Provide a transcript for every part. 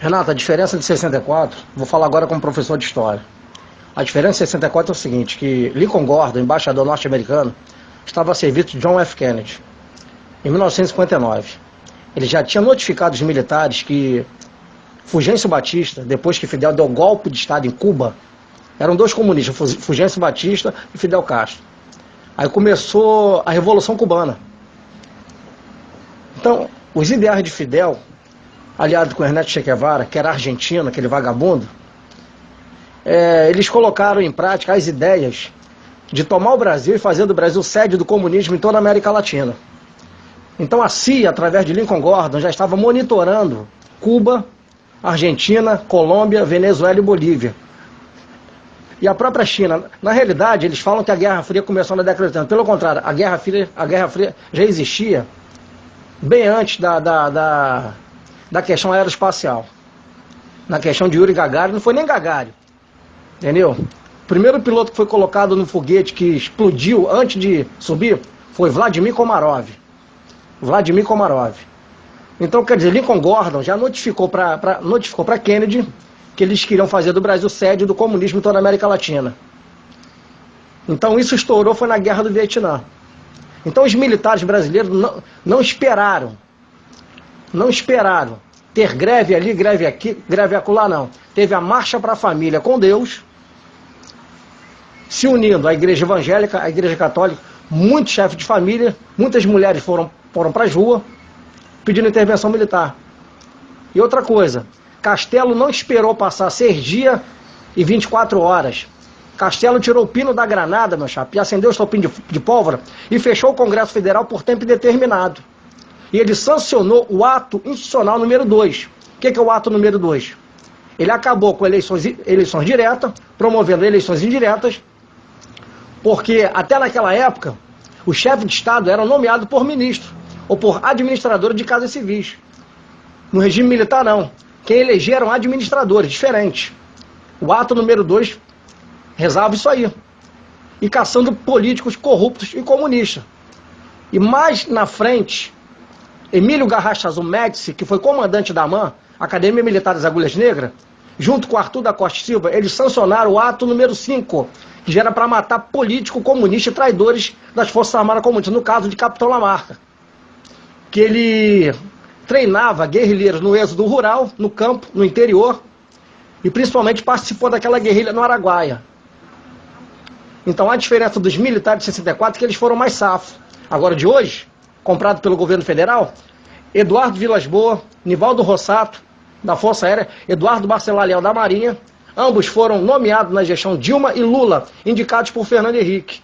Renata, a diferença de 64, vou falar agora como professor de história. A diferença de 64 é o seguinte, que Lincoln Gordon, embaixador norte-americano, estava a serviço de John F. Kennedy, em 1959. Ele já tinha notificado os militares que Fulgêncio Batista, depois que Fidel deu golpe de Estado em Cuba, eram dois comunistas, Fulgêncio Batista e Fidel Castro. Aí começou a Revolução Cubana. Então, os ideais de Fidel, aliado com Ernesto Che Guevara, que era argentino, aquele vagabundo, eles colocaram em prática as ideias de tomar o Brasil e fazer do Brasil sede do comunismo em toda a América Latina. Então a CIA, através de Lincoln Gordon, já estava monitorando Cuba, Argentina, Colômbia, Venezuela e Bolívia. E a própria China. Na realidade, eles falam que a Guerra Fria começou na década de 80. Pelo contrário, a Guerra Fria já existia bem antes da questão aeroespacial. Na questão de Yuri Gagarin, não foi nem Gagarin, entendeu? O primeiro piloto que foi colocado no foguete que explodiu antes de subir foi Vladimir Komarov. Vladimir Komarov. Então, quer dizer, Lincoln Gordon já notificou para Kennedy que eles queriam fazer do Brasil sede do comunismo em toda a América Latina. Então isso estourou, foi na Guerra do Vietnã. Então os militares brasileiros não esperaram ter greve ali, greve aqui, greve acolá, não. Teve a marcha para a família com Deus, se unindo à igreja evangélica, à igreja católica, muitos chefes de família, muitas mulheres foram para as ruas pedindo intervenção militar. E outra coisa, Castelo não esperou passar 6 dias e 24 horas. Castelo tirou o pino da granada, meu chapa, e acendeu o estopim de pólvora e fechou o Congresso Federal por tempo indeterminado. E ele sancionou o ato institucional número 2. O que é o ato número 2? Ele acabou com eleições diretas, promovendo eleições indiretas, porque até naquela época, os chefes de Estado eram nomeados por ministro ou por administradores de casas civis. No regime militar, não. Quem elegeram administradores, diferentes. O ato número 2 resolve isso aí. E caçando políticos corruptos e comunistas. E mais na frente, Emílio Garrastazu Médici, que foi comandante da AMAN, Academia Militar das Agulhas Negras, junto com Arthur da Costa Silva, eles sancionaram o ato número 5, que já era para matar políticos comunistas e traidores das Forças Armadas Comunistas, no caso de Capitão Lamarca. Que ele treinava guerrilheiros no êxodo rural, no campo, no interior, e principalmente participou daquela guerrilha no Araguaia. Então a diferença dos militares de 64 é que eles foram mais safos. Agora de hoje, comprado pelo governo federal, Eduardo Vilas Boas, Nivaldo Rossato, da Força Aérea, Eduardo Barcelar Leal, da Marinha, ambos foram nomeados na gestão Dilma e Lula, indicados por Fernando Henrique.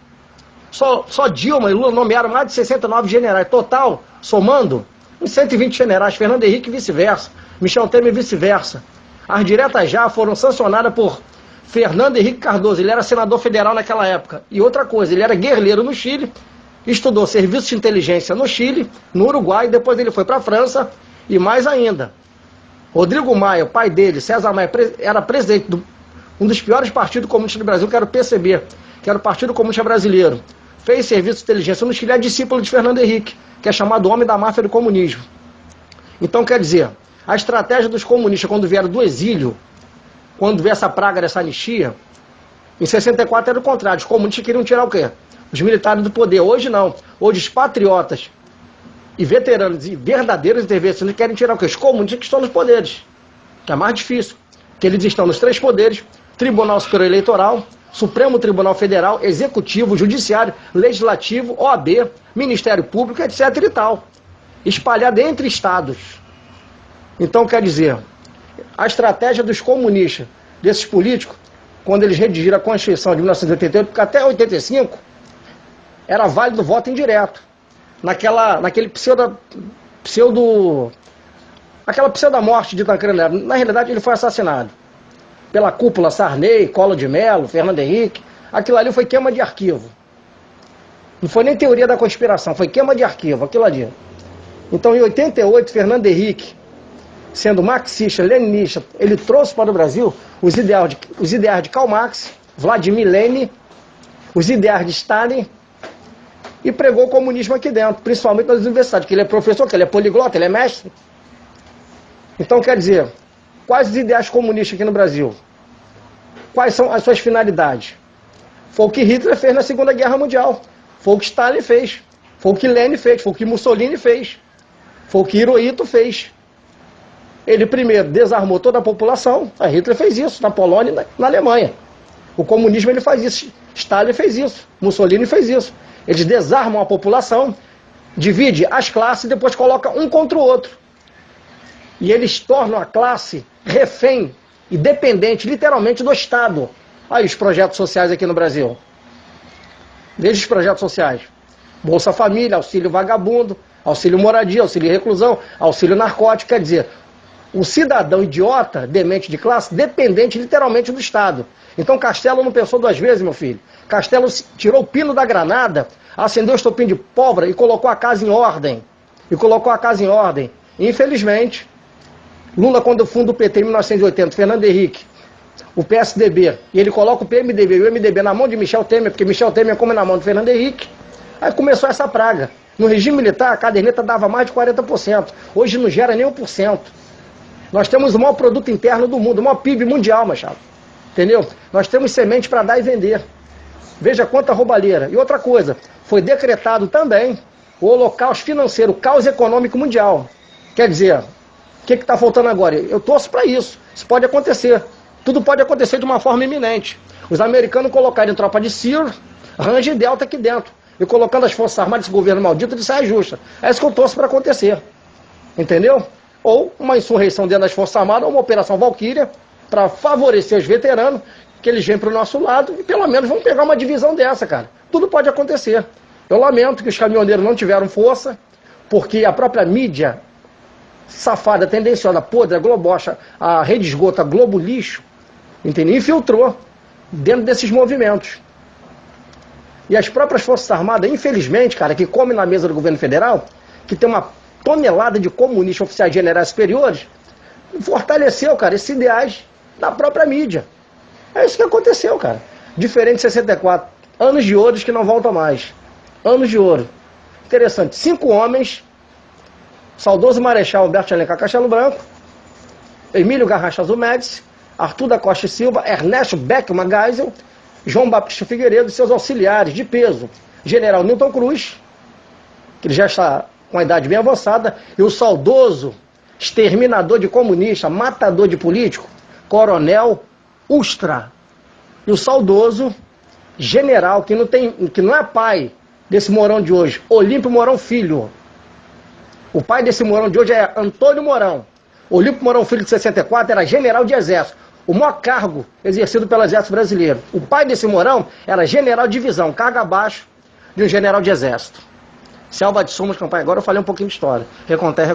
Só Dilma e Lula nomearam mais de 69 generais, total, somando, uns 120 generais, Fernando Henrique e vice-versa, Michel Temer e vice-versa. As diretas já foram sancionadas por Fernando Henrique Cardoso, ele era senador federal naquela época. E outra coisa, ele era guerrilheiro no Chile, estudou serviço de inteligência no Chile, no Uruguai, depois ele foi para a França, e mais ainda. Rodrigo Maia, o pai dele, César Maia, era presidente de um dos piores partidos comunistas do Brasil, que era o PCB, que era o Partido Comunista Brasileiro. Fez serviço de inteligência no Chile, é discípulo de Fernando Henrique, que é chamado homem da máfia do comunismo. Então, quer dizer, a estratégia dos comunistas, quando vieram do exílio, quando veio essa praga dessa anistia, em 64 era o contrário, os comunistas queriam tirar o quê? Os militares do poder. Hoje não. Hoje os patriotas e veteranos e verdadeiros intervencionistas querem tirar o quê? Os comunistas que estão nos poderes, que é mais difícil, que eles estão nos 3 poderes, Tribunal Superior Eleitoral, Supremo Tribunal Federal, Executivo, Judiciário, Legislativo, OAB, Ministério Público, etc. e tal. Espalhado entre estados. Então, quer dizer, a estratégia dos comunistas, desses políticos, quando eles redigiram a Constituição de 1988, porque até 85 era válido o voto indireto. Naquele aquela pseudo-morte de Tancredo Neves. Na realidade, ele foi assassinado pela cúpula Sarney, Collor de Mello, Fernando Henrique. Aquilo ali foi queima de arquivo. Não foi nem teoria da conspiração, foi queima de arquivo, aquilo ali. Então, em 88, Fernando Henrique, sendo marxista, leninista, ele trouxe para o Brasil os ideais de Karl Marx, Vladimir Lenin, os ideais de Stalin, e pregou o comunismo aqui dentro, principalmente nas universidades, que ele é professor, que ele é poliglota, ele é mestre. Então, quer dizer, Quais os ideais comunistas aqui no Brasil? Quais são as suas finalidades? Foi o que Hitler fez na Segunda Guerra Mundial. Foi o que Stalin fez. Foi o que Lenin fez. Foi o que Mussolini fez. Foi o que Hirohito fez. Ele primeiro desarmou toda a população. A Hitler fez isso na Polônia e na Alemanha. O comunismo ele faz isso. Stalin fez isso. Mussolini fez isso. Eles desarmam a população, divide as classes e depois coloca um contra o outro. E eles tornam a classe refém e dependente, literalmente, do Estado. Aí os projetos sociais aqui no Brasil. Veja os projetos sociais. Bolsa Família, auxílio vagabundo, auxílio moradia, auxílio reclusão, auxílio narcótico. Quer dizer, o cidadão idiota, demente de classe, dependente literalmente do Estado. Então Castelo não pensou duas vezes, meu filho. Castelo tirou o pino da granada, acendeu o estopim de pólvora e colocou a casa em ordem. Infelizmente, Lula, quando funda o PT em 1980, Fernando Henrique, o PSDB, e ele coloca o PMDB e o MDB na mão de Michel Temer, porque Michel Temer come na mão de Fernando Henrique, aí começou essa praga. No regime militar, a caderneta dava mais de 40%. Hoje não gera nem 1%. Nós temos o maior produto interno do mundo, o maior PIB mundial, Machado. Entendeu? Nós temos semente para dar e vender. Veja quanta roubalheira. E outra coisa, foi decretado também o holocausto financeiro, o caos econômico mundial. Quer dizer, o que está faltando agora? Eu torço para isso. Isso pode acontecer. Tudo pode acontecer de uma forma iminente. Os americanos colocarem tropa de Ciro, Ranger e Delta aqui dentro. E colocando as forças armadas desse governo maldito de saia justa. É isso que eu torço para acontecer. Entendeu? Ou uma insurreição dentro das Forças Armadas, ou uma Operação Valquíria, para favorecer os veteranos, que eles vêm para o nosso lado e pelo menos vão pegar uma divisão dessa, cara. Tudo pode acontecer. Eu lamento que os caminhoneiros não tiveram força, porque a própria mídia safada, tendenciosa, podre, a Globocha, a Rede Esgoto, a Globo Lixo, entendeu? Infiltrou dentro desses movimentos. E as próprias Forças Armadas, infelizmente, cara, que comem na mesa do governo federal, que tem uma tonelada de comunistas, oficiais generais superiores, fortaleceu, cara, esses ideais da própria mídia. É isso que aconteceu, cara. Diferente de 64. Anos de ouro que não voltam mais. Anos de ouro. Interessante. 5 homens, saudoso Marechal Alberto de Alencar Castelo Branco, Emílio Garracha Azul Médici, Arthur da Costa e Silva, Ernesto Beckman Geisel, João Baptista Figueiredo e seus auxiliares de peso, General Newton Cruz, que ele já está com a idade bem avançada, e o saudoso exterminador de comunista, matador de político, Coronel Ustra. E o saudoso general, que não é pai desse Mourão de hoje, Olímpio Mourão Filho. O pai desse Mourão de hoje é Antônio Mourão. Olímpio Mourão Filho, de 64, era general de exército. O maior cargo exercido pelo exército brasileiro. O pai desse Mourão era general de divisão, cargo abaixo de um general de exército. Selva de Sumas, campanha. Agora eu falei um pouquinho de história. Reconter.